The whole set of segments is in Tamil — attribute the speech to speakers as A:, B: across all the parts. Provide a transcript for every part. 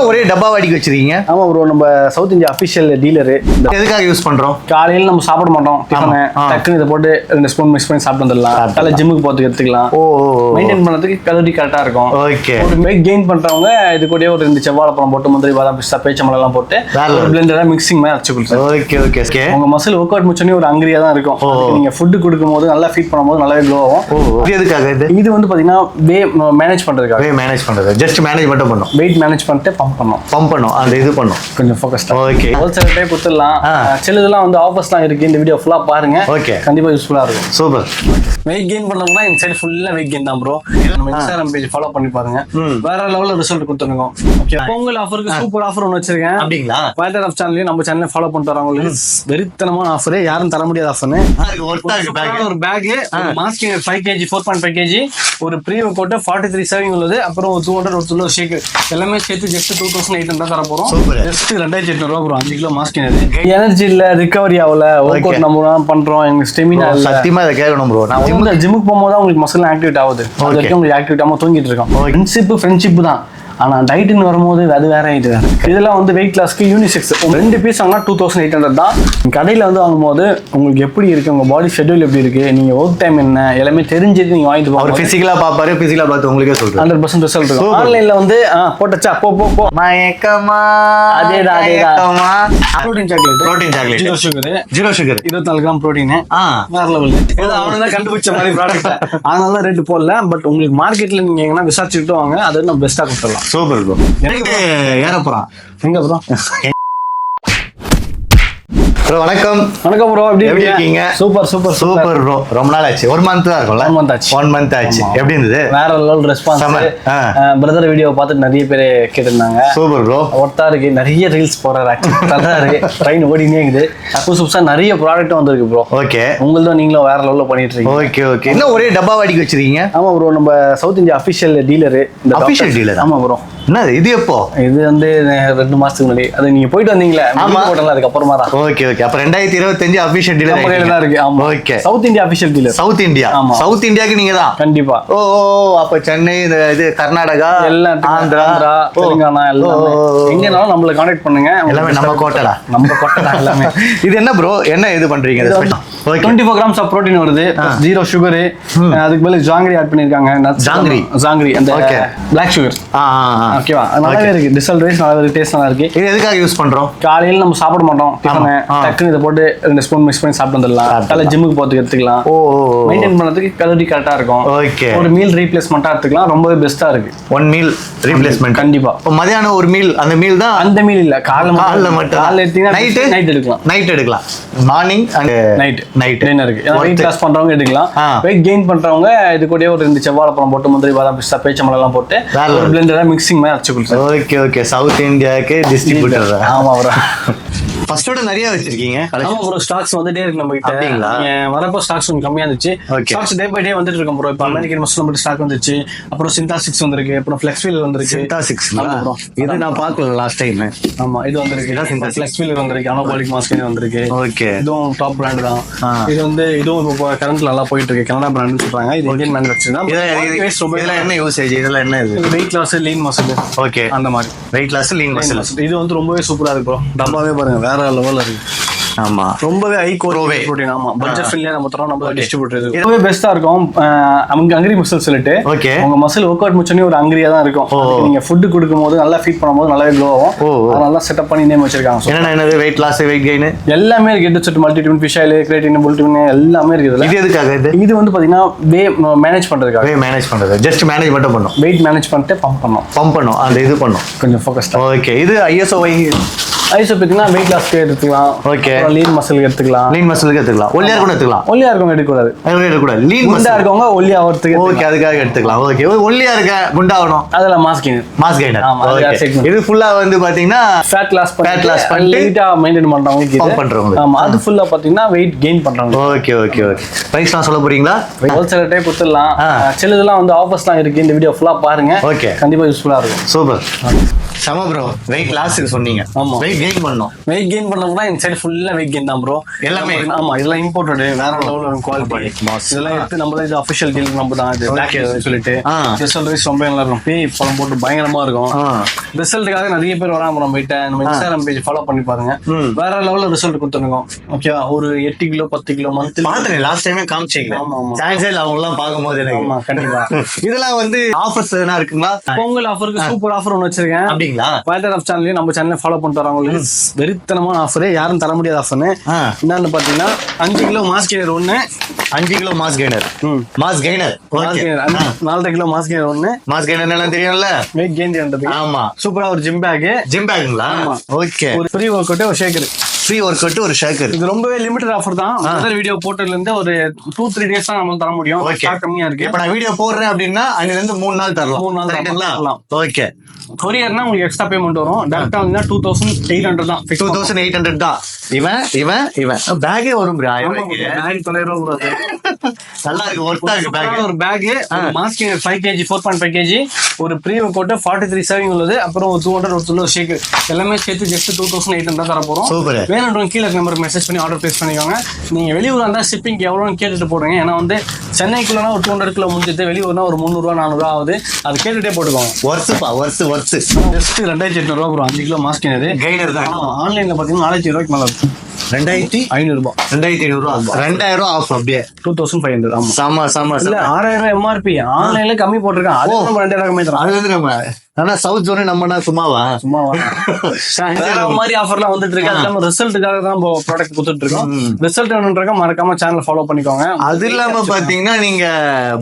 A: ஒரே டப்பா வாடிக்கு வச்சிருக்கீங்க?
B: ஆமா ப்ரோ, நம்ம சவுத் இந்தியா அபிஷியல் டீலரு.
A: எதுக்காக யூஸ் பண்றோம்?
B: காலையில நம்ம சாப்பிட மாட்டோம், டக்குன்னு இதை போட்டு 2 ஸ்பூன் மிக்ஸ் பண்ணி சாப்பிட்டு வந்துடலாம். காலைல ஜிம்முக்கு போறதுக்கு எடுத்துக்கலாம். மெயின்டைன் பண்ணதுக்கு கலோரி கரெக்டா இருக்கும்.
A: ஓகே.
B: ஒரு வெயிட் கெயின் பண்றவங்க இது கூட ஒரு 2 செவ்வாழைப்பழம் போட்டு முந்திரி பாதாம் பிஸ்தா பேச்சம்பழம் எல்லாம் போட்டு ஒரு பிளெண்டரா மிக்சிங் மாதிரி அரைச்சு கொடுத்து.
A: Okay okay.
B: உங்க மசில் ஒர்க் அவுட் முடிச்சோடனே ஒரு ஹங்கரியா தான் இருக்கும். நீங்க ஃபுட் கொடுக்கும் போது நல்லா ஃபீட் பண்ணும்போது நல்லாவே க்ளோ ஆகும்.
A: இது எதுக்காக?
B: இது வந்து பாத்தீங்கன்னா வே மேனேஜ் பண்றதுக்காக.
A: வே மேனேஜ் பண்றது, ஜஸ்ட் மேனேஜ் மட்டும் பண்ணும்.
B: வெயிட் மேனேஜ் பண்ணிட்டு பம்ப் பண்ணும்
A: அந்த இது பண்ணும்.
B: கொஞ்சம் ஃபோக்கஸ்டா.
A: ஓகே.
B: ஹோல்சேல் டைப் கொடுத்துடலாம். சிலதெல்லாம் வந்து ஆஃபர்ஸ்லாம் இருக்கு. இந்த வீடியோ ஃபுல்லா பாருங்க.
A: ஓகே.
B: கண்டிப்பா யூஸ்ஃபுல்லா இருக்கும்.
A: சூப்பர்.
B: வெயிட் கெயின் பண்ணவங்க இந்த சைடு ஃபுல்லா வெயிட் கெயின் தான் ப்ரோ. நம்ம இன்ஸ்டாகிராம் பேஜ் ஃபாலோ பண்ணி பாருங்க. வேற லெவல்ல ரிசல்ட் கொடுத்துருக்கோம். ஓகே. பொங்கல் ஆஃபருக்கு சூப்பர் ஆஃபர் ஒன்னு வச்சிருக்கேன்.
A: அப்படிங்களா?
B: பாய்டர் ஆஃப் சேனலையும் நம்ம சேனலை ஃபாலோ பண்ணிட்டு வரவங்களுக்கு வெறித்தனமான ஆஃபர், யாரும் தர முடியாத ஆஃபர்னு. ஒரு பேக், மாஸ்க் 5 kg 4.5 kg, ஒரு ப்ரீ ஒர்க் அவுட் 43 சர்விங் உள்ளது, அப்புறம் 200 ஒரு கிலோ ஷேக், எல்லாமே சேர்த்து ஜஸ்ட் 2800 தர போறோம். ஜஸ்ட் 2800 ரூபா ப்ரோ. 5 kilo mask. எனர்ஜி இல்ல, ரிகவரி ஆகல, ஒர்க் அவுட் நம்ம பண்றோம், எங்களுக்கு ஸ்டெமினா இல்ல.
A: சத்தியமா இதை கேட்கணும் ப்ரோ. நான்
B: ஜிம்முக்கு போகும்போது தான் உங்களுக்கு மசில் ஆக்டிவேட் ஆகுது. அது வரைக்கும் உங்களுக்கு ஆக்டிவேட் ஆகாம தூங்கிட்டு இருக்கோம். ஃப்ரெண்ட்ஷிப் தான். ஆனா டயட்னு வரும்போது அது வேற, இது வேற. இதெல்லாம் வந்து வெயிட் லாஸ்க்கு யூனிசெக்ஸ். 2 பீஸ் வாங்கினா 2800 தான். கடையில வந்து வாங்கும்போது உங்களுக்கு எப்படி இருக்கு, உங்க பாடி ஷெட்யூல் எப்படி இருக்கு, நீங்க ஒர்க் டைம் என்ன, எல்லாமே தெரிஞ்சுட்டு நீங்க வாங்கிட்டு போங்க.
A: பிசிக்கலா பாப்பாரு, பிசிக்கலா பார்த்து உங்களுக்கே சொல்றேன்
B: 100% ரிசல்ட் இருக்கும். ஆன்லைன்ல வந்து போட்டச்சா போ
A: மயக்கமா.
B: அதேதான் protein chocolate, zero sugar 24 gram protein. வேற லெவல். அவனதான் கண்டுபிடிச்ச மாதிரி ப்ராடக்ட். அதனால ரேட் போடல. பட் உங்களுக்கு மார்க்கெட்ல நீங்க எங்கன்னா விசாரிச்சுட்டு வாங்க, அது நம்ம பெஸ்டா கொடுத்துடலாம்.
A: Super bro. எனக்கு ஏற போறான்.
B: எங்க ப்ரோ?
A: ப்ரோ வணக்கம்.
B: வணக்கம் ப்ரோ. எப்படி
A: இருக்கீங்க?
B: Super
A: bro. ரொம்ப நாள் ஆச்சு. 1 மந்த் தான் இருக்கும்ல?
B: 1 மந்த் ஆச்சு.
A: எப்படி இருந்தது?
B: வேற லெவல் ரெஸ்பான்ஸ். பிரதர் வீடியோ பார்த்துட்டு நிறைய பேர் கேட்டிருந்தாங்க.
A: Super bro.
B: ஒருத்தா இருக்கு, நிறைய ரீல்ஸ் போறாரு, ட்ரெயின் ஓடினே இருக்குது. புதுசா நிறைய ப்ராடக்ட் வந்திருக்கு ப்ரோ.
A: ஓகே.
B: உங்களும் நீங்களும் வேற லெவல்ல பண்ணிட்டு இருக்கீங்க.
A: ஓகே. இன்னும் ஒரே டப்பா வாடிக்கு வச்சிருக்கீங்க?
B: ஆமா ப்ரோ, நம்ம south India official dealer.
A: Official dealer?
B: ஆமா ப்ரோ.
A: என்ன இது? எப்போ?
B: இது வந்து 2 மாசத்துக்கு முன்னாடி. அது நீங்க போயிட்டு வந்தீங்களா? போட்டல, அதுக்கு அப்புறமா தான்.
A: ஓகே. அப்ப 2025 அபிஷியல் டீலர்
B: தான் இருக்கு. ஆமா.
A: Okay.
B: South India official dealer.
A: South India. South இந்தியாக்கு நீங்க தான்
B: கண்டிப்பா.
A: அப்ப சென்னை, இது கர்நாடகா,
B: ஆந்திரா, தெலுங்கானா எல்லாமே எங்கனாலும் நம்மள கான்டாக்ட் பண்ணுங்க.
A: எல்லாமே நம்ம கோட்டடா எல்லாமே. இது என்ன ப்ரோ, என்ன இது பண்றீங்க?
B: 24 கிராம்ஸ் ஆஃப் புரோட்டீன் வருது, ஜீரோ சுகர். அதுக்கு மேல ஜாங்கிரி ஆட் பண்ணிருக்காங்க. ஜாங்கிரி அந்த பிளாக் சுகர். ஓகேவா? நல்லாவே இருக்கு. ரிசல்ட் வைஸ் நல்லா இருக்கு, டேஸ்ட் நல்லா இருக்கு.
A: இது எதுக்காக யூஸ் பண்றோம்?
B: காலையில நம்ம சாப்பிட மாட்டோம், டக்குன்னு இதை போட்டு 2 ஸ்பூன் மிக்ஸ் பண்ணி சாப்பிட்டு வந்துடலாம். காலைல ஜிம்முக்கு போறதுக்கு எடுத்துக்கலாம். மெயின்டைன் பண்ணதுக்கு கலோரி கரெக்டா இருக்கும்.
A: ஓகே.
B: ஒரு மீல் ரீப்ளேஸ்மெண்டா எடுத்துக்கலாம். ரொம்பவே பெஸ்டா இருக்கு.
A: 1 மீல் ரீப்ளேஸ்மெண்ட்
B: கண்டிப்பா.
A: மதியானம் ஒரு மீல், அந்த மீல் தான்.
B: அந்த மீல் இல்ல, காலைல மட்டும். காலைல எடுத்தீங்கன்னா நைட் எடுக்கலாம்.
A: மார்னிங் அண்ட் நைட்
B: டின்னருக்கு. வெயிட் லாஸ் பண்றவங்க எடுக்கலாம். வெயிட் கெயின் பண்றவங்க இது கூட ஒரு 2 செவ்வாழைப்பழம் போட்டு முந்திரி பாதாம் பிஸ்தா பேச்சம்பழம் எல்லாம் போட்டு ஒரு பிளெண்டரா மிக்சிங் மாதிரி அரைச்சு கொடுத்து.
A: ஓகே. சவுத் இந்தியாக்கு டிஸ்ட்ரிபியூட்டர்.
B: ஆமா ப்ரோ.
A: ஃபர்ஸ்டோட நிறைய வச்சிருக்கீங்க.
B: ஆமா ப்ரோ, ஸ்டாக்ஸ் வந்துட்டே இருக்கு நம்ம கிட்ட.
A: அப்படிங்களா?
B: வரப்போ ஸ்டாக்ஸ் கொஞ்சம் கம்மியா இருந்துச்சு. ஸ்டாக்ஸ் டே பை டே வந்துட்டு இருக்கும் ப்ரோ. இப்போ அமெரிக்கன் மசில் மட்டும் ஸ்டாக் வந்துச்சு, அப்புறம் சிந்தாசிக்ஸ் வந்திருக்கு, அப்புறம் ஃப்ளெக்ஸ்வீல் வந்திருக்கு.
A: சிந்தாசிக்ஸ் இது நான் பார்க்கல லாஸ்ட் டைம்.
B: ஆமா, இது வந்திருக்கு. ஃப்ளெக்ஸ்வீல் வந்திருக்கு, அனோபாலிக் மாஸ்க் வந்திருக்கு.
A: ஓகே.
B: இதுவும் டாப் பிராண்ட் தான். இது வந்து இதுவும் இப்போ கரண்ட்ல நல்லா போயிட்டு இருக்கு. கனடா பிராண்ட்னு சொல்றாங்க. இது இந்தியன் மேனுஃபேக்சர் தான்.
A: இதெல்லாம் என்ன யூசேஜ்? இதெல்லாம் என்ன? இது
B: weight loss, lean muscle.
A: Okay.
B: அந்த மாதிரி
A: வெயிட் லாஸ், லீன் மசில்.
B: இது வந்து ரொம்பவே சூப்பரா இருக்கு ப்ரோ. டப்பாவே பாருங்க, வேற லெவல்ல இருக்கு.
A: ஆமா,
B: ரொம்பவே ஹை குவாலிட்டி புரோட்டீன். ஆமா, பட்ஜெட் ஃப்ரெண்ட்லியா நம்ம தரோம். நம்ம டிஸ்ட்ரிபியூட்டர் இது ரொம்பவே பெஸ்டா இருக்கும். ஹங்கரி மசில் சொல்லிட்டு உங்க மசில் ஒர்க் அவுட் முடிச்சோடனே ஒரு ஹங்கரியா தான் இருக்கும். நீங்க ஃபுட் கொடுக்கும்போது நல்லா ஃபீட் பண்ணும்போது நல்லாவே க்ளோ ஆகும். அதனால செட்டப் பண்ணி நேம் வச்சிருக்காங்க.
A: என்னது வெயிட் லாஸ், வெயிட் கெயின்
B: எல்லாமே இருக்கு. எட்டு மல்டிவிட்டமின், ஃபிஷ் ஆயில், கிரியேட்டின், புல்டிவின் எல்லாமே இருக்குது.
A: இது எதுக்காக? இது
B: வந்து பாத்தீங்கன்னா வே மேனேஜ் பண்றதுக்காக.
A: வே மேனேஜ் பண்றது, ஜஸ்ட் மேனேஜ் மட்டும் பண்ணும்.
B: வெயிட் மேனேஜ் பண்ணிட்டு பம்ப் பண்ணும்.
A: அந்த இது பண்ணும்
B: கொஞ்சம் ஃபோக்கஸ்டா.
A: ஓகே. இது ஐஎஸ்ஓ
B: பார்த்தீங்கன்னா வெயிட் லாஸ்க்கு எடுத்துக்கலாம்.
A: ஓகே.
B: லீன் மசிலுக்கு எடுத்துக்கலாம்.
A: ஒல்லியா இருக்கவங்க எடுத்துக்கலாம்.
B: ஒல்லியா இருக்கவங்க எடுக்கக்கூடாது. லீன் குண்டா இருக்கவங்க ஒல்லியா ஆகிறதுக்கு.
A: ஓகே, அதுக்காக எடுத்துக்கலாம். ஓகே. ஒல்லியா இருக்க குண்டாகணும்,
B: அதெல்லாம் மாஸ் கெய்னர்.
A: இது ஃபுல்லா வந்து பாத்தீங்கன்னா
B: ஃபேட் லாஸ் பண்ணி லைட்டா மெயின்டைன் பண்றவங்க. ஆமா, அது ஃபுல்லா பாத்தீங்கன்னா வெயிட் கெயின் பண்றவங்க.
A: ஓகே. பிரைஸ்லாம் சொல்ல போறீங்களா?
B: ஹோல்சேல் டைப் கொடுத்துடலாம். சிலதெல்லாம் வந்து ஆஃபர்ஸ்லாம் இருக்கு. இந்த வீடியோ ஃபுல்லா பாருங்க.
A: ஓகே.
B: கண்டிப்பா யூஸ்ஃபுல்லா இருக்கும்.
A: சூப்பர். சம ப்ரோ. வெயிட் லாஸ்க்கு சொன்னீங்க.
B: ஆமா.
A: வெயிட் கெயின் பண்ணோம்.
B: வெயிட் கெயின் பண்ணோம்னா இந்த சைடு ஃபுல்லா வெயிட் கெயின் தான் ப்ரோ
A: எல்லாமே.
B: ஆமா, இதெல்லாம் இம்போர்ட்டட் வேற லெவல்ல குவாலிட்டி. இதெல்லாம் எடுத்து நம்ம இது அபிஷியல் டீல் நம்ம தான் இது Black சொல்லிட்டு ரிசல்ட் வைஸ் ரொம்ப நல்லா இருக்கும். பேய் பழம் போட்டு பயங்கரமா இருக்கும். ரிசல்ட்டுக்காக நிறைய பேர் வராம நம்ம கிட்ட நம்ம இன்ஸ்டாகிராம் பேஜ் ஃபாலோ பண்ணி பாருங்க. வேற லெவல்ல ரிசல்ட் கொடுத்துருக்கோம். ஓகேவா, ஒரு 8 கிலோ 10 கிலோ மந்த்
A: பாத்தேன் லாஸ்ட் டைமே காமிச்சீங்க.
B: ஆமா ஆமா
A: சான்சல் அவங்க எல்லாம் பாக்கும்போது எனக்கு
B: ஆமா கண்டிப்பா.
A: இதெல்லாம் வந்து ஆஃபர்ஸ் எதனா இருக்குங்களா?
B: பொங்கல் ஆஃபருக்கு சூப்பர் ஆஃபர் ஒன்று வச்சிருக்கேன்.
A: அப்படிங்களா?
B: பாய்டர் ஆஃப் சேனலையும் நம்ம சேனலை ஃபாலோ பண்ணிட்டு வரவங்களுக்கு வெறித்தனமான ஆஃபர், யாரும் தர முடியாத ஆஃபர்னு. என்னன்னு பாத்தீங்கன்னா 5 கிலோ மாஸ் கெய்னர் ஒண்ணு,
A: 5 kilo mass gainer. Mass gainer
B: 4 kilo mass gainer ஒண்ணு.
A: மாஸ் கெய்னர் எல்லாம் தெரியும்ல,
B: வெயிட் கெயின் பண்றது.
A: ஆமா.
B: சூப்பரா ஒரு ஜிம் பேக்.
A: ஜிம் பேக்குங்களா? ஓகே.
B: ஒரு ஃப்ரீ ஒர்க் அவுட், ஒரு ஷேக்கர்.
A: ஃப்ரீ ஒர்க் அவுட், ஒரு ஷேக்கர்.
B: இது ரொம்பவே லிமிட்டட் ஆஃபர் தான். முதல் வீடியோ போட்டதுல இருந்து ஒரு 2-3 டேஸ் தான் நம்ம தர முடியும். ஸ்டாக் கம்மியா இருக்கு.
A: இப்ப நான் வீடியோ போடுறேன் அப்படின்னா அங்க இருந்து 3 நாள் தரலாம்.
B: 3 நாள் தரலாம்.
A: ஓகே.
B: கொரியர்னா உங்களுக்கு எக்ஸ்ட்ரா பேமெண்ட் வரும். டைரக்டா வந்தா 2800 தான்.
A: 2800 தான். இவன் பேக்கே வரும்.
B: பேக் 900 ரூபாய்.
A: நல்லா இருக்கு, ஒர்த்தா இருக்கு பேக்.
B: ஒரு பேக், மாஸ்க் 5 kg 4.5 kg, ஒரு ப்ரீ ஒர்க் அவுட் 43 சேவிங் உள்ளது, அப்புறம் 200 ஒரு ஷேக், எல்லாமே சேர்த்து ஜஸ்ட் 2800 தர போறோம்.
A: சூப்பர்.
B: வேணும்ன்றவங்க கீழே நம்பருக்கு மெசேஜ் பண்ணி ஆர்டர் பிளேஸ் பண்ணிக்கோங்க. நீங்க வெளியூர்ல இருந்தா ஷிப்பிங் எவ்வளவுன்னு கேட்டுட்டு போடுங்க. ஏன்னா வந்து சென்னைக்குள்ளனா ஒரு 200 கிலோ முடிஞ்சது, வெளியூர்னா ஒரு 300 ரூபா 400 ரூபா ஆகுது. அது கேட்டுட்டே போட்டுக்கோங்க.
A: ஒர்த்து
B: ஜஸ்ட் 2800 ரூபா ப்ரோ. 5 கிலோ மாஸ்க்
A: கெய்னர் தான்.
B: ஆன்லைன்ல பாத்தீங்கன்னா 4000 ரூபாய்க்கு மேல இருக்கும்.
A: 2500 ரூபாய். 2500 ரூபாய். 2000 ரூபாய் ஆஃப். அப்படியே
B: 2500. ஆமா
A: சம
B: இல்ல 6000 எம்ஆர்பி ஆன்லைன்ல கம்மி போட்டிருக்கான். அது நம்ம 2000 கம்மி தரோம்.
A: அது வந்து நம்ம ஆனா சவுத் ஜோன் நம்மனா சும்மாவா
B: மாதிரி ஆஃபர்லாம் வந்துட்டு இருக்கு. அது இல்லாம ரிசல்ட்டுக்காக தான் நம்ம ப்ராடக்ட் கொடுத்துட்டு இருக்கோம். ரிசல்ட் வேணும்ன்றக்க மறக்காம சேனல் ஃபாலோ பண்ணிக்கோங்க.
A: அது இல்லாம பாத்தீங்கன்னா நீங்க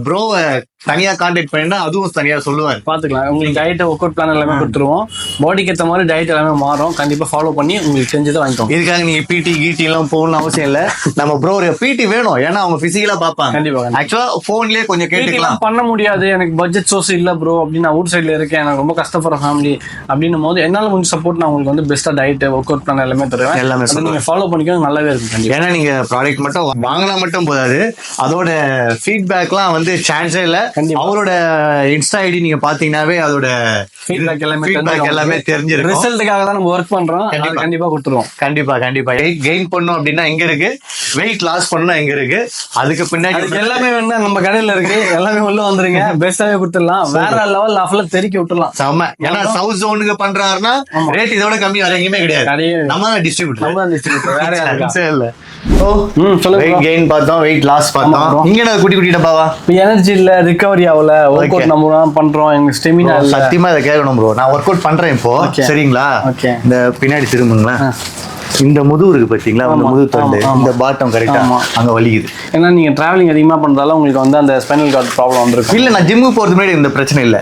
A: ப்ரோவை தனியா கான்டாக்ட் பண்ணினா அதுவும் தனியா சொல்லுவாரு,
B: பாத்துக்கலாம். உங்களுக்கு டயட் ஒர்க் அவுட் பிளான் எல்லாமே கொடுத்துருவோம். பாடிக்கு ஏற்ற மாதிரி டயட் எல்லாமே மாறும். கண்டிப்பா ஃபாலோ பண்ணி உங்களுக்கு தெரிஞ்சதை வாங்கிக்கோங்க.
A: இதுக்காக நீங்க பிடி கீட்டி எல்லாம் போகணும்னு அவசியம் இல்ல. நம்ம ப்ரோ பிடி வேணும், ஏன்னா அவங்க பிசிக்கலா பாப்பாங்க.
B: கண்டிப்பா.
A: ஆக்சுவலா போன்லயே கொஞ்சம் கேட்டுக்கலாம்.
B: பண்ண முடியாது, எனக்கு பட்ஜெட் சோர்ஸ் இல்ல ப்ரோ அப்படின்னு நான் ஊர் சைட்ல இருக்கேன், எனக்கு ரொம்ப கஷ்டப்படுற ஃபேமிலி அப்படின்னும் போது என்னால கொஞ்சம் சப்போர்ட் நான் உங்களுக்கு வந்து பெஸ்டா டயட் ஒர்க் அவுட் பிளான் எல்லாமே தருவேன். எல்லாமே நீங்க ஃபாலோ பண்ணிக்கோங்க, நல்லாவே இருக்கும். கண்டிப்பா.
A: ஏன்னா நீங்க ப்ராடக்ட் மட்டும் வாங்கினா மட்டும் போதாது, அதோட ஃபீட்பேக்லாம் வந்து சான்ஸே இல்ல. அவரோட இன்ஸ்டா ஐடி நீங்க பாத்தீங்கன்னாவே அதோட
B: ஃபீட்பேக் எல்லாமே
A: தெரிஞ்சிருக்கும்.
B: ரிசல்ட்டுக்காக தான் நம்ம ஒர்க் பண்றோம். கண்டிப்பா கொடுத்துருவோம்.
A: கண்டிப்பா. வெயிட் கெயின் பண்ணணும் அப்படின்னா எங்க இருக்கு, வெயிட் லாஸ் பண்ணணும் எங்க இருக்கு, அதுக்கு பின்னாடி
B: எல்லாமே வேணா நம்ம கடையில இருக்கு. எல்லாமே உள்ள வந்துருங்க, பெஸ்டாவே கொடுத்துடலாம். வேற லெவல் ஆஃப்ல தெறிக்கி விட்டுலாம்.
A: செம்ம. ஏன்னா சவுத் ஜோனுக்கு பண்றாருன்னா ரேட் இதோட கம்மி வேற எங்கேயுமே கிடையாது. நம்ம தான் டிஸ்ட்ரிபியூட்டர், வேற யாரும் இல்ல. வெயிட் கெயின் பார்த்தோம், வெயிட் லாஸ் பார்த்தோம். இங்க நான் குட்டி டப்பாவா
B: எனர்ஜி இல்ல, ரிகவரி ஆகல, ஒர்க் அவுட் நம்ம பண்றோம், எங்க ஸ்டெமினா இல்ல.
A: சத்தியமா இதை கேட்கணும் ப்ரோ. நான் ஒர்க் அவுட் பண்றேன் இப்போ, சரிங்களா? இந்த பின்னாடி திரும்புங்களா, இந்த முதுகு இருக்கு பாத்தீங்களா, அந்த முதுகு தண்டு, இந்த பாட்டம் கரெக்டா அங்க வலிக்குது.
B: ஏன்னா நீங்க டிராவலிங் அதிகமா பண்றதால உங்களுக்கு வந்து அந்த ஸ்பைனல் கார்டு ப்ராப்ளம் வந்திருக்கு.
A: இல்ல நான் ஜிம்முக்கு போறதுக்கு முன்னாடி இந்த பிரச்சனை இல்ல.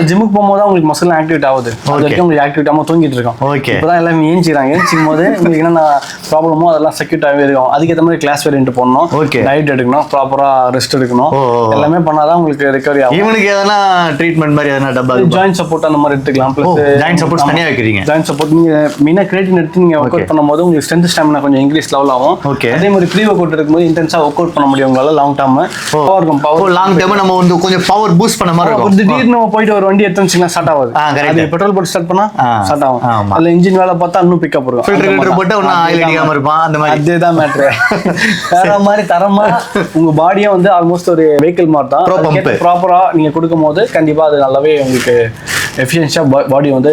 B: ஜிம்முக்கு போகும்போது உங்களுக்கு மசில் ஆக்டிவேட் ஆகுது. அது வரைக்கும் உங்களுக்கு ஆக்டிவேட் ஆகாம தூங்கிட்டு இருக்கோம். இப்பதான் எல்லாமே ஏஞ்சிக்கும் போது உங்களுக்கு என்ன ப்ராப்ளமோ அதெல்லாம் செக்யூட் ஆகவே இருக்கும். அதுக்கேற்ற மாதிரி கிளாஸ் வேரியன்ட் போடணும், டயட் எடுக்கணும், ப்ராப்பரா ரெஸ்ட் எடுக்கணும். எல்லாமே பண்ணாதான் உங்களுக்கு ரிகவரி ஆகும்.
A: இவனுக்கு எதனா ட்ரீட்மெண்ட் மாதிரி எதனா டப்பா,
B: ஜாயிண்ட் சப்போர்ட் அந்த மாதிரி எடுத்துக்கலாம். பிளஸ்
A: ஜாயிண்ட் சப்போர்ட் தனியா வைக்கிறீங்க.
B: ஜாயிண்ட் சப்போர்ட் நீங்க மீனா கிரியேட்டின் எடுத்து நீங்க ஒர்க் அவுட் பண்ணும்போது உங்களுக்கு ஸ்ட்ரென்த் ஸ்டாமினா கொஞ்சம் இன்க்ரீஸ் லெவல் ஆகும். அதே மாதிரி ப்ரீ ஒர்க் அவுட் இருக்கும்போது இன்டென்ஸா ஒர்க் அவுட் பண்ண முடியும் உங்களால. Long term power
A: long term நம்ம வந்து கொஞ்சம் பவர் பூஸ்ட் பண்ண மாதிரி இருக்கும்.
B: திடீர்னு நம்ம போயிட்டு ஒரு வண்டி எடுத்துச்சுன்னா ஸ்டார்ட் ஆகுது. அது பெட்ரோல் போட்டு ஸ்டார்ட் பண்ணா ஸ்டார்ட் ஆகும். அதுல இன்ஜின் வேலை பார்த்தா இன்னும் பிக்கப் இருக்கும்.
A: ஃபில்டர் போட்டு இன்னும் ஆயில் அடிக்காம இருப்பான். அந்த மாதிரி
B: அதேதான் மேட்ரு. வேற மாதிரி தரமா உங்க பாடியே வந்து ஆல்மோஸ்ட் ஒரு வெஹிக்கிள் மாதிரி தான். ப்ராப்பரா நீங்க கொடுக்கும் போது கண்டிப்பா அது நல்லாவே உங்களுக்கு எஃபிஷியன்சியா பாடி வந்து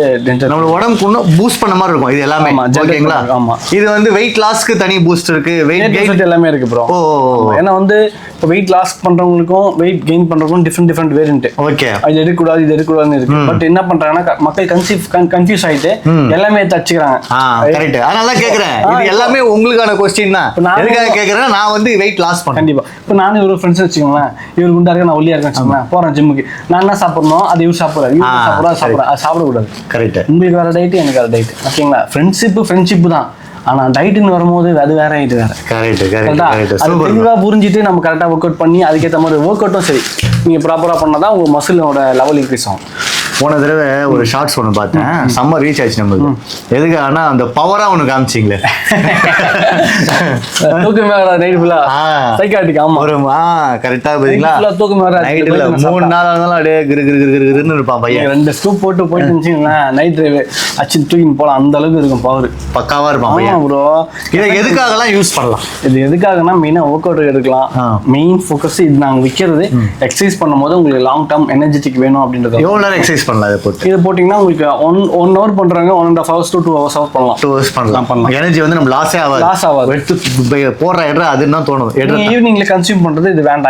A: நம்ம உடம்புக்கு இன்னும் பூஸ்ட் பண்ண மாதிரி இருக்கும். இது எல்லாமே ஓகேங்களா? ஆமா. இது வந்து வெயிட் லாஸ்க்கு தனி பூஸ்ட் இருக்கு, வெயிட் கெயின் எல்லாமே இருக்கு ப்ரோ.
B: ஏன்னா வந்து இப்போ வெயிட் லாஸ் பண்றவங்களுக்கும் வெயிட் கெயின் பண்றவங்களுக்கும் டிஃப்ரெண்ட் வேரியன்ட்.
A: ஓகே.
B: இது எடுக்கக்கூடாது இது எடுக்கக்கூடாதுன்னு இருக்கு. பட் என்ன பண்றாங்கன்னா மக்கள் கன்ஃபியூஸ் ஆயிட்டு எல்லாமே தச்சுக்கிறாங்க.
A: கரெக்ட். அதனால தான் கேக்குறேன். இது எல்லாமே உங்களுக்கான क्वेश्चन தான். எதுக்காக கேக்குறேன், நான் வந்து வெயிட் லாஸ் பண்ணேன்.
B: கண்டிப்பா. இப்போ நானும் ஒரு ஃப்ரெண்ட்ஸ் வச்சுக்கோங்களேன், இவர் குண்டா இருக்க நான் ஒல்லியா இருக்கேன் வச்சுக்கோங்களேன், போறேன் ஜிம்முக்கு. நான் என்ன சாப்பிடணும் அது இவர் சாப்பிடுறாரு, இவர் சாப்பிடுறா அது சாப்பிடக்கூடாது.
A: கரெக்ட்.
B: உங்களுக்கு வேற டயட் எனக்கு வேற டயட். ஓகேங்களா? ஃப்ரெண்ட்ஷிப் தான். ஆனா டயட்னு வரும்போது அது வேற இது வேற. தெளிவா புரிஞ்சுட்டு நம்ம கரெக்டா ஒர்க் அவுட் பண்ணி அதுக்கேற்ற மாதிரி ஒர்க் அவுட்டும் சரி நீங்க ப்ராப்பரா பண்ணாதான் உங்க மசிலோட லெவல் இன்க்ரீஸ் ஆகும்.
A: போன தடவை ஒரு ஷார்ட்ஸ் ஒன்று பார்த்தேன், செம்ம ரீச் ஆச்சு நம்மளுக்கு. எதுக்கு ஆனா அந்த பவரா ஒன்று காமிச்சிங்களே,
B: தூக்கமே வராது நைட் ஃபுல்லா. சைக்காட்டிக். ஆமா,
A: ஒரு கரெக்டா பாத்தீங்களா,
B: தூக்கமே வராது.
A: நைட் இல்ல 3 நாள் ஆனாலும் அப்படியே கிரு கிரு கிரு கிருன்னு இருப்பான் பையன்.
B: 2 ஸ்கூப் போட்டு போயிட்டு இருந்துச்சுங்களா, நைட் டிரைவ் அச்சு தூக்கின்னு போலாம், அந்த அளவுக்கு இருக்கும் பவர்.
A: பக்காவா இருப்பான் பையன் ப்ரோ. இதை எதுக்காகலாம் யூஸ் பண்ணலாம்?
B: இது எதுக்காகனா மெயினா ஒர்க் அவுட் எடுக்கலாம். மெயின் ஃபோக்கஸ் இது நாங்க விற்கிறது எக்ஸசைஸ் பண்ணும்போது உங்களுக்கு லாங் டர்ம் எனர்ஜெட்டிக் வேணும் அப்படின்றது.
A: எவ்வளவு நேரம் எக்ஸசைஸ் பண்ணலாம் இதை போட்டு?
B: இது போட்டீங்கன்னா உங்களுக்கு 1 hour பண்றாங்க, 1.5 hours to 2 hours பண்ணலாம்.
A: 2 hours பண்ணலாம். எனர்ஜி வந்து நம்ம லாஸ் ஆகாது. எடுத்து போடுற இடம் அதுன்னு தான் தோணும்.
B: ஈவினிங்ல கன்சியூம் பண்றது இது வேண்டாம்.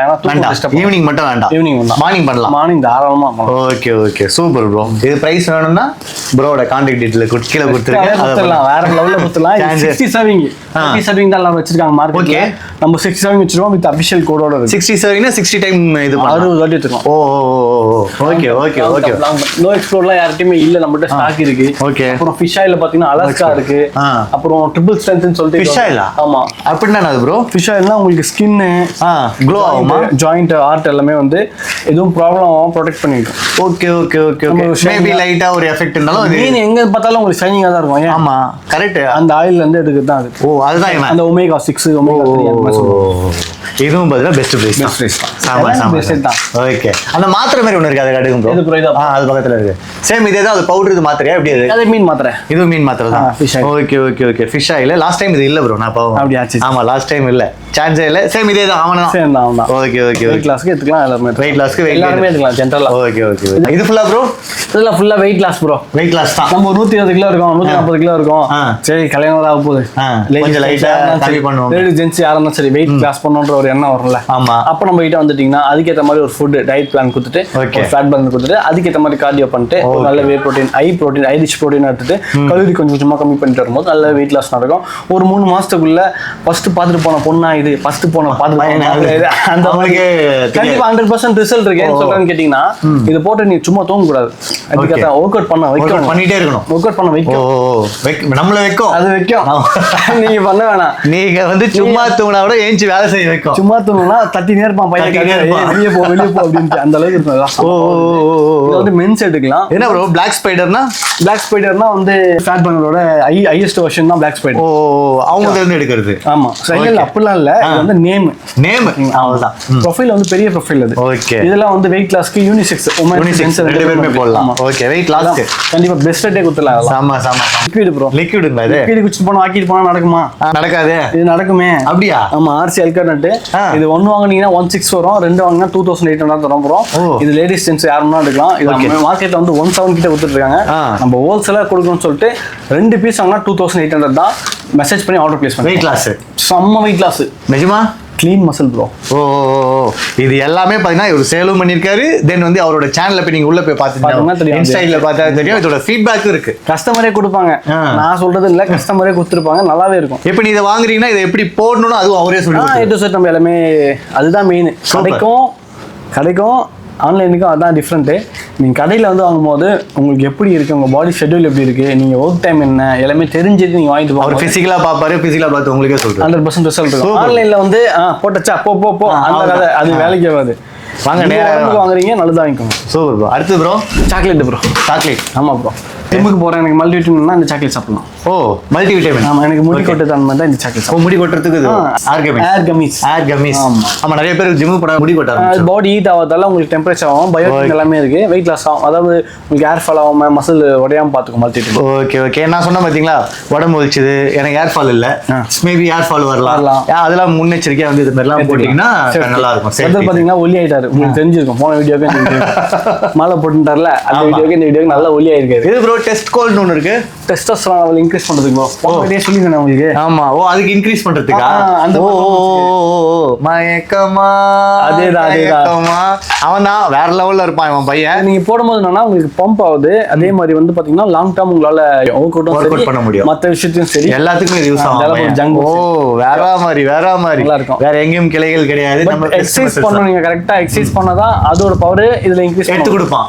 A: ஈவினிங் மட்டும் வேண்டாம், ஈவினிங் மார்னிங் பண்ணலாம்.
B: மார்னிங் தாராளமா பண்ணலாம்.
A: Okay okay super bro. இது பிரைஸ் வேணும்னா ப்ரோட கான்டாக்ட் டீடைல் கீழே கொடுத்துருக்கேன், வேற லெவல்ல கொடுத்துலாம். 60 சர்விங் தான் எல்லாம் வச்சிருக்காங்க மார்க்கெட்ல. நம்ம 60 சர்விங் வச்சிருக்கோம் வித் அபிஷியல் கோடோட. 60 சர்விங்னா 60 டைம் இது 60 வாட்டி வச்சிருக்கோம். ஓ ஓகே ஓகே ஓகே.
B: நோ எக்ஸ்ப்ளோர்லாம் யார்கிட்டயுமே இல்ல, நம்மகிட்ட ஸ்டாக் இருக்கு.
A: ஓகே.
B: அப்புறம் ஃபிஷ் ஆயில்ல பாத்தீங்கன்னா அலாஸ்கா இருக்கு. அப்புறம் ட்ரிபிள் ஸ்ட்ரென்த்னு சொல்லிட்டு
A: ஃபிஷ் ஆயிலா?
B: ஆமா.
A: அப்படின்னா அது ப்ரோ
B: ஃபிஷ் ஆயில்னா உங்களுக்கு ஸ்கின்
A: க்ளோ ஆகுமா,
B: ஜாயிண்ட் ஆர்ட் எல்லாமே வந்து எதுவும் ப்ராப்ளம் ஆகாம ப்ரொடெக்ட் பண்ணிருக்கும்.
A: Okay okay okay okay. Maybe லைட்டா ஒரு எஃபெக்ட் இருந்தாலும் அது
B: மீன் எங்க பார்த்தாலும் உங்களுக்கு ஷைனிங்கா தான் இருக்கும்.
A: ஆமா கரெக்ட்.
B: அந்த ஆயில்ல இருந்து எடுக்கிறது தான் அது.
A: ஓ அதுதான்
B: அந்த ஒமேகா 6 ஒமேகா 3 அந்த மாதிரி சொல்லுவாங்க.
A: இதுவும் பார்த்தா பெஸ்ட் பிரைஸ் தான். ஆமா ஆமா. ஓகே. அந்த மாத்திரை மாதிரி ஒன்னு இருக்கு, அதை கடுக்கும் ப்ரோ.
B: இது ப்ரோ இது
A: அது பக்கத்துல இருக்கு. சேம் இதே தான், அது பவுடர். இது மாத்திரையா எப்படி?
B: அது மீன் மாத்திரை.
A: இது மீன் மாத்திரை தான். Okay okay okay. Fish oil last time இது இல்ல ப்ரோ, நான் பாவம்.
B: அப்படி ஆச்சு.
A: ஆமா லாஸ்ட் டைம் இல்ல, சான்ஸே இல்ல. சேம் இதே தான். அவனா
B: சேம் தான் அவனா.
A: Okay okay.
B: வெயிட் லாஸ்க்கு எடுத்துக்கலாம் எல்லாரும்.
A: வெயிட் லாஸ்க்கு
B: எல்லாரும் எடுத்துக்கலாம் ஜெனரலா.
A: Okay okay. இது ஃபுல்லா ப்ரோ?
B: இதெல்லாம் ஃபுல்லா weight loss bro.
A: Weight loss தான்.
B: நம்ம 120 கிலோ இருக்கும், 140 கிலோ இருக்கும். சரி கல்யாணம் ஆக போகுது,
A: கொஞ்சம் லைட்டா கம்மி பண்ணுவோம்.
B: லேடி ஜென்ஸ் யாரும் சரி வெயிட் லாஸ் பண்ணணும்ன்ற ஒரு எண்ணம் வரும்ல.
A: ஆமா.
B: அப்ப நம்ம கிட்ட வந்துட்டீங்கன்னா அதுக்கேற்ற மாதிரி ஒரு ஃபுட் டயட் பிளான் கொடுத்துட்டு, ஃபேட் பிளான் கொடுத்துட்டு, அதுக்கேற்ற மாதிரி கார்டியோ பண்ணிட்டு, ஒரு நல்ல வே ப்ரோட்டீன் ஐ ரிச் ப்ரோட்டீன் எடுத்துட்டு கலோரி கொஞ்சம் கொஞ்சமா கம்மி பண்ணிட்டு வரும்போது நல்ல வெயிட் லாஸ் நடக்கும். ஒரு 3 மாசத்துக்குள்ள ஃபர்ஸ்ட் பாத்துட்டு போன பொண்ணா இது, ஃபர்ஸ்ட் போன பாத்துட்டு அந்த மாதிரி கண்டிப்பா 100% ரிசல்ட் இருக்கு. ஏன்னு சொல்றேன்னு கேட்டீங்கன்னா, இது போட்டு நீ சும்மா தூங்க கூடாது, அதுக்கு ஒர்க் அவுட் பண்ண வைக்கணும், பண்ணிட்டே இருக்கணும். ஒர்க் அவுட் பண்ண வைக்கும், நம்மள வைக்கும், அது வைக்கும். நீங்க பண்ண வேணாம், நீங்க வந்து சும்மா தூங்கினா கூட ஏஞ்சி வேலை செய்ய வைக்கும். சும்மா தூங்கினா தட்டினே இருப்பான் பையன், வெளியே போ வெளியே போ அப்படின்ட்டு அந்த அளவுக்கு இருக்கும். இது வந்து மென்ஸ் எடுக்கலாம். என்ன ப்ரோ பிளாக் ஸ்பைடர்னா? பிளாக் ஸ்பைடர்னா வந்து ஃபேட் பர்னரோட ஹையஸ்ட் வெர்ஷன் தான் பிளாக் ஸ்பைடர். அவங்க வந்து எடுக்கிறது. ஆமா சைடுல அப்படிலாம் இல்ல, இது வந்து நேம் அவ்வளவுதான். ப்ரொஃபைல் வந்து பெரிய ப்ரொஃபைல் அது. ஓகே. இதெல்லாம் வந்து வெயிட் லாஸ்க்கு யூனிசெக்ஸ் ரெண்டு பேருமே போடலாம். ஓகே. வெயிட் லாஸ்க்கு கண்டிப்பா பெஸ்ட் ரேட்டே கொடுத்துடலாம். ஆமா ஆமா. Liquid bro. லிக்விடுங்களா இது? லிக்விட் குடிச்சு போனா ஆக்கிட்டு போனா நடக்குமா? நடக்காது. இது நடக்குமே. அப்படியா? ஆமா. ஆர்சி அல்கானட் இது 1 வாங்குனீங்கன்னா 16 வரும், 2 வாங்குனா 2800 தரும் ப்ரோ. இது லேடிஸ் ஜென்ஸ் யாருன்னா எடுக்கலாம். இது மார்க்கெட்ல வந்து 17 கிட்ட கொடுத்துட்டு இருக்காங்க. நம்ம ஹோல்சேலா கொடுக்கணும்னு சொல்லிட்டு 2 பீஸ் வாங்கினா 2800 தான். மெசேஜ் பண்ணி ஆர்டர் பிளேஸ் பண்ணி. வெயிட் லாஸ் செம்ம வெயிட் லாஸ் நிஜமா. Clean muscle bro. ஓ இது எல்லாமே பாத்தீங்கன்னா இவர் சேலும் பண்ணிருக்காரு. தென் வந்து அவரோட சேனல்ல போய் நீங்க உள்ள போய் பாத்தீங்கன்னா இன்ஸ்டால பார்த்தா தெரியும். இதோட ஃபீட்பேக்கும் இருக்கு. கஸ்டமரே கொடுப்பாங்க, நான் சொல்றது இல்ல, கஸ்டமரே கொடுத்துருப்பாங்க. நல்லாவே இருக்கும். இப்போ நீ இதை வாங்குறீங்கன்னா இதை எப்படி போடணும்னு அதுவும் அவரே சொல்லி நம்ம எல்லாமே அதுதான் மெயின். கிடைக்கும் ஆன்லைனுக்கும் அதான் டிஃப்ரெண்ட்டு. நீங்கள் கடையில் வந்து வாங்கும்போது உங்களுக்கு எப்படி இருக்குது, உங்கள் பாடி ஷெட்யூல் எப்படி இருக்குது, நீங்கள் ஒர்க் டைம் என்ன எல்லாமே தெரிஞ்சுட்டு நீங்கள் வாங்கிட்டு போங்க. அவர் ஃபிசிக்கலாக பார்ப்பாரு, ஃபிசிக்கலாக பார்த்து உங்களுக்கே சொல்கிறேன் 100% ரிசல்ட் இருக்கும். ஆன்லைனில் வந்து போட்டச்சா போ அந்த கதை அது வேலைக்கு ஆகாது. வாங்க நேரம் வாங்குறீங்க நல்லதாக வாங்கிக்கோங்க. Super bro. அடுத்து ப்ரோ சாக்லேட் ப்ரோ. சாக்லேட் ஆமாம் ப்ரோ. ஜிம்முக்கு போகிறேன், எனக்கு மல்டி விட்டமின்னா இந்த சாக்லேட் சாப்பிடலாம். ஓ மல்டி விட்டமின். ஆமாம் எனக்கு முடி கொட்டது அந்த மாதிரி தான் இந்த சாக்லேட். முடி கொட்டுறதுக்கு ஏர் கமிஸ். ஆமாம் நிறைய பேர் ஜிம்முக்கு போட முடி கொட்டாங்க. பாடி ஹீட் ஆகாதால உங்களுக்கு டெம்பரேச்சர் ஆகும், பயோட்டிக் எல்லாமே இருக்கு, வெயிட் லாஸ் ஆகும். அதாவது உங்களுக்கு ஏர் ஃபால் ஆகாம மசில் உடையாம பார்த்துக்கும் மல்டி விட்டமின். Okay okay. நான் சொன்ன பார்த்தீங்களா உடம்பு வலிச்சுது, எனக்கு ஏர் ஃபால் இல்லை, மேபி ஏர் ஃபால் வரலாம், அதெல்லாம் முன்னெச்சரிக்கையாக வந்து இது மாதிரிலாம் போட்டிங்கன்னா நல்லா இருக்கும். அடுத்து பார்த்தீங்கன்னா ஒல்லி ஆயிட்டாரு, உங்களுக்கு தெரிஞ்சிருக்கும். போன வீடியோக்கு மாலை போட்டுட்டார்ல, அந்த வீடியோக்கு இந்த வீடியோக்கு நல்லா ஒல்லி ஆயிருக்காரு. இது ப்ரோ டெஸ்ட் கோல்னு ஒன்று இருக்கு, டெஸ்டோஸ்டெரான் லெவல் இன்க்ரீஸ் பண்றதுக்கு. சொல்லிருக்கேன் உங்களுக்கு. ஆமா. ஓ அதுக்கு இன்க்ரீஸ் பண்றதுக்கா? அந்த மயக்கமா அதேதான். அவன் தான் வேற லெவல்ல இருப்பான் இவன் பையன். நீங்க போடும்போது என்னன்னா உங்களுக்கு பம்ப் ஆகுது. அதே மாதிரி வந்து பாத்தீங்கன்னா லாங் டர்ம் உங்களால ஒர்க் அவுட் பண்ண முடியும். மத்த விஷயத்தையும் சரி எல்லாத்துக்கும் இது யூஸ் ஆகும். ஓ வேற மாதிரி நல்லா இருக்கும். வேற எங்கேயும் கிளைகள் கிடையாது. நம்ம எக்ஸசைஸ் பண்ணணும். நீங்க கரெக்டா எக்ஸசைஸ் பண்ணாதான் அதோட பவர் இதுல இன்க்ரீஸ் எடுத்து கொடுப்பான்.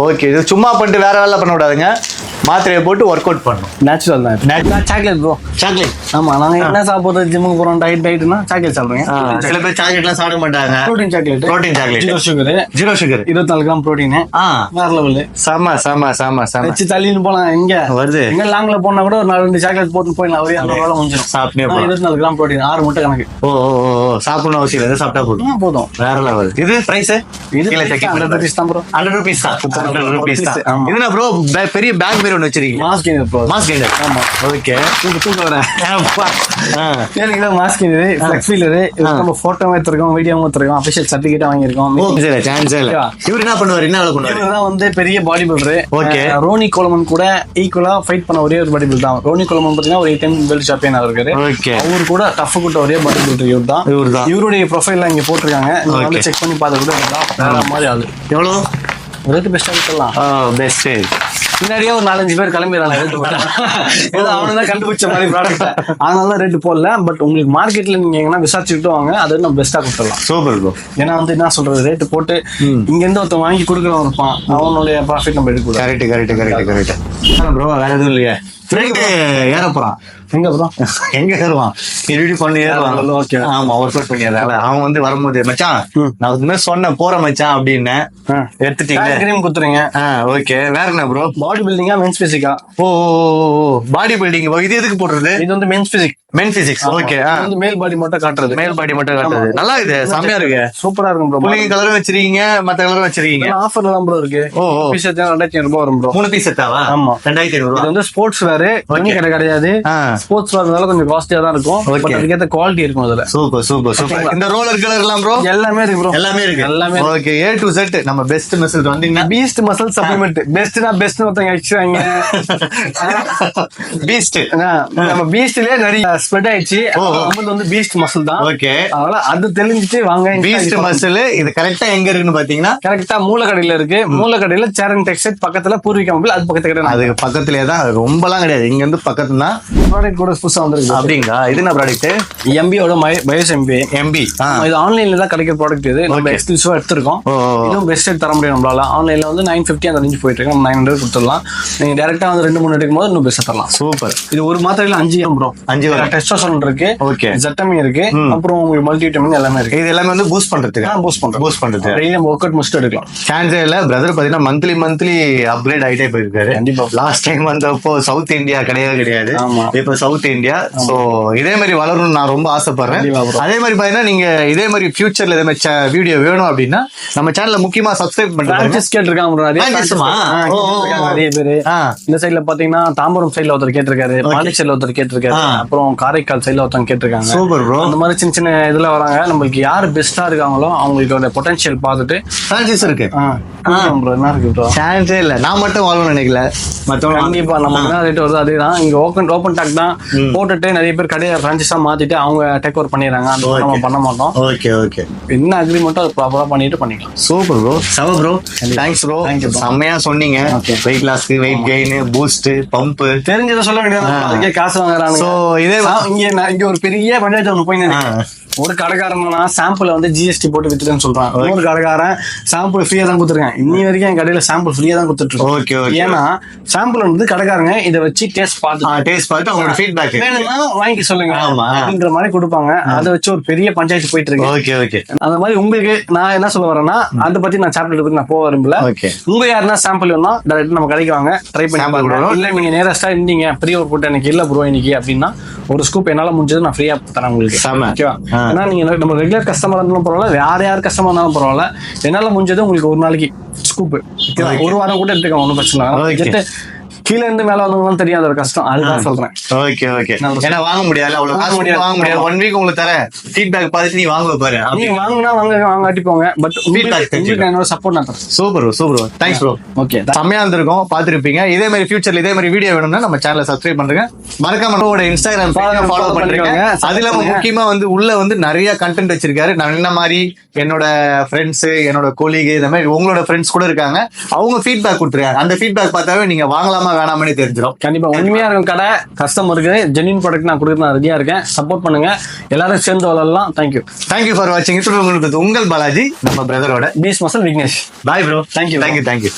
B: ஓகே. இது சும்மா பண்ணிட்டு வேற வேலை பண்ண விடாதுங்க.
C: மாத்திரையை போட்டு ஒர்க் அவுட் பண்ணணும்.
B: நேச்சுரல் தான். Chocolate bro.
C: சாக்லேட்.
B: ஆமா, நாங்க என்ன சாப்பிடுறது, ஜிம்முக்கு போறோம், டயட்னா சாக்லேட் சாப்பிடுங்க.
C: சில பேர் சாக்லேட்லாம் சாப்பிட மாட்டாங்க.
B: Protein chocolate.
C: Zero sugar.
B: 24 gram protein. வேற லெவல்.
C: செம
B: வச்சு தள்ளின்னு போலாம். எங்க
C: வருது
B: எங்க லாங்ல போனா கூட ஒரு 4 சாக்லேட் போட்டு போயிடலாம். ஒரே அந்த வேலை முடிஞ்சிடும்.
C: சாப்பிட்டே
B: 24 கிராம் ப்ரோட்டீன், 6 முட்டை கணக்கு.
C: ஓ சாப்பிடணும் அவசியம் இல்லை, சாப்பிட்டா போதும்.
B: போதும்.
C: வேற லெவல். இது பிரைஸ்
B: இது 100 rupees தான் ப்ரோ.
C: 100 rupees தான். 100 rupees தான். இதுனா ப்ரோ பெரிய பேக் மாதிரி ஒன்று வச்சிருக்கீங்க.
B: Mask bro.
C: மாஸ்க். ஆமா ஓகே.
B: தூக்க வர ஏன்னா மாஸ்க் ஃப்ளெக்ஸ் ஃபீலர் நம்ம போட்டோ எடுத்துருக்கோம், வீடியோ எடுத்துருக்கோம், அபிஷியல் சர்டிஃபிகேட் வாங்கியிருக்கோம்.
C: சான்ஸே இல்ல. இவர் என்ன பண்ணுவார், என்ன வேலை பண்ணுவார்?
B: இவர் தான் வந்து பெரிய பாடி பில்டர்.
C: ஓகே.
B: ரோனி கோலமன் கூட ஈக்குவலா ஃபைட் பண்ண ஒரே ஒரு பாடி பில்டர் தான். ரோனி கோலமன் பாத்தீங்கன்னா ஒரு 10 பெல்ட் சாம்பியன் இருக்காரு.
C: ஓகே.
B: அவரு கூட டஃப் கூட்ட ஒரே பாடி பில்டர் இவர் தான். இவருடைய ப்ரொஃபைல் இங்க போட்டிருக்காங்க. நீங்க வந்து செக் பண்ணி பார்த்து கூட வேற மாதிரி ஆளு.
C: எவ்வளவு
B: ரேட் பெஸ்டா இருக்கலாம்.
C: பெஸ்ட்.
B: பின்னாடியே ஒரு 4-5 பேர் கிளம்பிடுறாங்க. ஏதோ அவனுதான் கண்டுபிடிச்ச மாதிரி ப்ராடக்ட், அதனால ரேட்டு போடல. பட் உங்களுக்கு மார்க்கெட்ல நீங்க எங்கன்னா விசாரிச்சுட்டு வாங்க, அது நம்ம பெஸ்டா கொடுத்துடலாம்.
C: Super bro.
B: ஏன்னா வந்து என்ன சொல்றது, ரேட்டு போட்டு இங்க இருந்து ஒருத்தன் வாங்கி கொடுக்குறவன் இருப்பான், அவனுடைய ப்ராஃபிட் நம்ம எடுக்க.
C: Correct bro. வேற எதுவும் இல்லையா? ஃப்ரெண்ட் ஏற போறான்.
B: எங்க ப்ரோ?
C: எங்க ஏறுவான்? ரெடி பண்ணி ஏறுவான்.
B: ஓகே.
C: ஆமா, ஒர்க் அவுட் பண்ணிடுறாங்க. அவன் வந்து வரும்போது மச்சான் நான் வந்து சொன்னேன் போறேன் மச்சான் அப்படின்னு எடுத்துட்டீங்க.
B: கிரீம் குத்துறீங்க.
C: ஓகே. வேற என்ன ப்ரோ?
B: பாடி பில்டிங்கா மென்ஸ் பிசிக்கா?
C: ஓ பாடி பில்டிங். இது எதுக்கு போடுறது?
B: இது வந்து மென்ஸ் பிசிக்.
C: மென் பிசிக்ஸ். ஓகே.
B: வந்து மேல் பாடி மட்டும் காட்டுறது.
C: மேல் பாடி மட்டும் காட்டுறது. நல்லா இது, செமையா இருக்கு.
B: சூப்பரா இருக்கும் ப்ரோ.
C: புள்ளிங்க கலரும் வச்சிருக்கீங்க, மத்த கலரும் வச்சிருக்கீங்க.
B: ஆஃபர்ல தான் ப்ரோ இருக்கு. பீஸ் 2500 வரும் ப்ரோ.
C: 3 பீஸ் செட்டாவா?
B: ஆமா,
C: 2500.
B: இது வந்து ஸ்போர்ட்ஸ் வேர். துணி கடை கிடையாது. ஸ்போர்ட்ஸ் வேர்னால கொஞ்சம் காஸ்ட்லியா தான் இருக்கும். பட் அதுக்கேத்த குவாலிட்டி இருக்கும் அதுல.
C: சூப்பர். இந்த ரோலர் கலர் எல்லாம் ப்ரோ
B: எல்லாமே இருக்கு ப்ரோ.
C: எல்லாமே. ஓகே. A to Z நம்ம பெஸ்ட் மசில் வந்தீங்கன்னா
B: பீஸ்ட் மசில் சப்ளிமெண்ட். பெஸ்ட்னா பெஸ்ட் ஒருத்தங்க வச்சுறாங்க.
C: பீஸ்ட்.
B: நம்ம பீஸ்ட்லயே நிறைய ஸ்ப்ரெட் ஆயிடுச்சு. நம்ம வந்து பீஸ்ட் மசில் தான்.
C: ஓகே.
B: அதனால அது தெரிஞ்சிட்டு வாங்க.
C: பீஸ்ட் மசில் இது கரெக்ட்டா எங்க இருக்குன்னு பாத்தீங்கன்னா
B: கரெக்ட்டா மூலக்கடையில இருக்கு. மூலக்கடையில சேரன் டெக்ஸ்டைல் பக்கத்துல பூர்விகா மொபைல், அது பக்கத்துல கிடையாது.
C: அது பக்கத்துலயே தான், ரொம்பலாம் கிடையாது. இங்க இருந்து பக்கத்துல தான்.
B: ப்ராடக்ட் கூட புதுசா வந்திருக்கு.
C: அப்படிங்களா? இது என்ன ப்ராடக்ட்?
B: எம்பியோட Bios MP. இது ஆன்லைன்ல தான் கிடைக்கிற ப்ராடக்ட். இது நம்ம எக்ஸ்க்ளூசிவா எடுத்திருக்கோம். இதுவும் பெஸ்ட் தர முடியும் நம்மளால. ஆன்லைன்ல வந்து 950 அந்த ரேஞ்ச் போயிட்டு இருக்கு. நம்ம 900 கொடுத்துடலாம். நீங்க டைரக்டா வந்து 2-3 எடுக்கும் போது இன்னும் பெஸ்ட் தரலாம்.
C: சூப்பர்.
B: இது ஒரு மாத்திரையில 5 ப்ரோ. 5 டெஸ்டோஸ்டெரான் இருக்கு.
C: ஓகே.
B: ஜெட்டமின் இருக்கு. அப்புறம் உங்களுக்கு மல்டிவிட்டமின் எல்லாமே இருக்கு.
C: இது எல்லாமே வந்து பூஸ்ட் பண்றதுக்கு.
B: பூஸ்ட் பண்றது. டெய்லி நம்ம வொர்க் அவுட் முடிச்சிட்டு எடுக்கலாம்.
C: சான்ஸே இல்ல. பிரதர் பாத்தீங்கன்னா மந்த்லி அப்கிரேட் ஆயிட்டே போயிருக்காரு.
B: கண்டிப்பா.
C: லாஸ்ட் டைம் வந்தப்போ சவுத் இந்தியா கிடையாது.
B: ஆமா.
C: இப்ப சவுத் இந்தியா. சோ இதே மாதிரி வளரணும்னு நான் ரொம்ப ஆசைப்படுறேன். அதே மாதிரி பாத்தீங்கன்னா நீங்க இதே மாதிரி ஃபியூச்சர்ல இதே மாதிரி வீடியோ வேணும் அப்படின்னா நம்ம சேனலை முக்கியமா சப்ஸ்கிரைப் பண்ணுங்க.
B: கேட்டிருக்காங்க நிறைய பேரு. இந்த சைட்ல பாத்தீங்கன்னா தாம்பரம் சைட்ல ஒருத்தர் கேட்டிருக்காரு, பாண்டிச்சேரியில ஒருத்தர் கேட்டிருக்காரு, அப்புறம் காரைக்கால் சைட்ல ஒருத்தர் கேட்டிருக்காங்க.
C: Super bro.
B: அந்த மாதிரி சின்ன சின்ன இதுல வராங்க. நம்மளுக்கு யாரு பெஸ்டா இருக்காங்களோ அவங்களுக்கு பொட்டன்ஷியல் பார்த்துட்டு
C: சான்சஸ் இருக்கு.
B: என்ன இருக்கு ப்ரோ?
C: சான்ஸே இல்ல. நான் மட்டும் வாழணும்னு நினைக்கல, மத்தவங்க
B: கண்டிப்பா நம்ம என்ன ரேட் வருது அதேதான். இங்க ஓபன் டாக் தான் போட்டுட்டு நிறைய பேர் கடையை பிரான்ச்சஸா மாத்திட்டு அவங்க டேக் ஓவர் பண்ணிடுறாங்க. அந்த நம்ம பண்ண மாட்டோம்.
C: ஓகே.
B: என்ன அக்ரிமெண்ட்டோ அது ப்ராப்பரா பண்ணிட்டு பண்ணிக்கலாம்.
C: Super bro. சவ ப்ரோ. Thanks bro. செம்மையா சொன்னீங்க. Weight loss, weight gain, boost, pump
B: தெரிஞ்சதை சொல்ல வேண்டியது. அதுக்கே காசு வாங்குறாங்க.
C: சோ இதே
B: இங்க ஒரு பெரிய பஞ்சாயத்து ஒண்ணு போய் ஒரு கடைக்காரனா சாம்பிள் வந்து GST போட்டு வித்துட்டேன்னு சொல்றான். ஒரு கடைக்காரன் சாம்பிள் ஃப்ரீயா தான் கொடுத்துருக்கேன். இன்னி வரைக்கும் என் கடையில சாம்பிள் ஃப்ரீயா தான் கொடுத்துட்டு இருக்கோம். ஏன்னா சாம்பிள் வந்து கடைக்காரங்க இதை வச்சு டேஸ்ட் பார்த்து அவங்களோட ஃபீட்பேக் வேணும்னா வாங்கி சொல்லுங்க அப்படின்ற மாதிரி கொடுப்பாங்க. அதை வச்சு ஒரு பெரிய பஞ்சாயத்து போயிட்டு இருக்கு. அந்த மாதிரி உங்களுக்கு நான் என்ன சொல்ல வரேன்னா அதை பத்தி நான் சாப்பிட்டு பத்தி நான் போக விரும்பல. உங்க யாருன்னா சாம்பிள் வேணும்னா டைரக்ட் நம்ம கடைக்கு வாங்க, ட்ரை பண்ணி. இல்ல நீங்க நேரஸ்டா இருந்தீங்க ப்ரீ ஒர்க் போட்டு எனக்கு இல்ல ப்ரோ இன்னைக்கு அப்படின்னா ஒரு ஸ்கூப் என்னால முடிஞ்சது நான் ஃப்ரீயா தரேன் உங்களுக்கு. ஓகேவா? ஏன்னா நீங்க நம்ம ரெகுலர் கஸ்டமர் இருந்தாலும் பரவாயில்ல, யார் கஸ்டமர் இருந்தாலும் பரவாயில்ல, என்னால முடிஞ்சது உங்களுக்கு ஒரு நாளைக்கு ஸ்கூப் ஒரு வாரம் கூட எடுத்துக்கலாம், ஒன்றும் பிரச்சனை இல்லை. கீழே இருந்து மேல வந்தவங்களும் தெரியாத ஒரு கஷ்டம், அதுதான் சொல்றேன்.
C: ஓகே. ஏன்னா வாங்க முடியாது, அவ்வளவு வாங்க முடியாது. 1 வீக் உங்களுக்கு தர ஃபீட்பேக் பார்த்துட்டு நீ வாங்க பாரு. நீங்க வாங்கினா வாங்காட்டி போங்க. பட் உங்களுக்கு என்னோட சப்போர்ட் நான் தரேன். சூப்பர். Thanks bro. ஓகே, செம்மையா இருந்திருக்கும், பாத்துருப்பீங்க. இதே மாதிரி ஃபியூச்சர்ல இதே மாதிரி வீடியோ வேணும்னா நம்ம சேனலை சப்ஸ்கிரைப் பண்ணுங்க. மறக்காம இன்ஸ்டாகிராம் ஃபாலோ பண்றீங்க. அதுல முக்கியமா வந்து உள்ள வந்து நிறைய கண்டென்ட் வச்சிருக்காரு. நான் என்ன மாதிரி என்னோட ஃப்ரெண்ட்ஸ், என்னோட கொலீக், இந்த மாதிரி உங்களோட ஃப்ரெண்ட்ஸ் கூட இருக்காங்க, அவங்க ஃபீட்பேக் கொடுத்துருக்காங்க. அந்த ஃபீட்பேக் பார்த்தாவே நீங்க வாங்கலாமா வேணாமனே தெரிஞ்சிடும். கண்டிப்பா உண்மையா இருக்கும் கடை, கஸ்டமருக்கு ஜென்யூன் ப்ராடக்ட் நான் கொடுக்க நான் ரெடியா இருக்கேன். சப்போர்ட் பண்ணுங்க, எல்லாரும் சேர்ந்து வளரலாம். தேங்க்யூ ஃபார் வாட்சிங். உங்கள் பாலாஜி, நம்ம பிரதரோட peace muscle Vignesh. Bye bro. Thank you.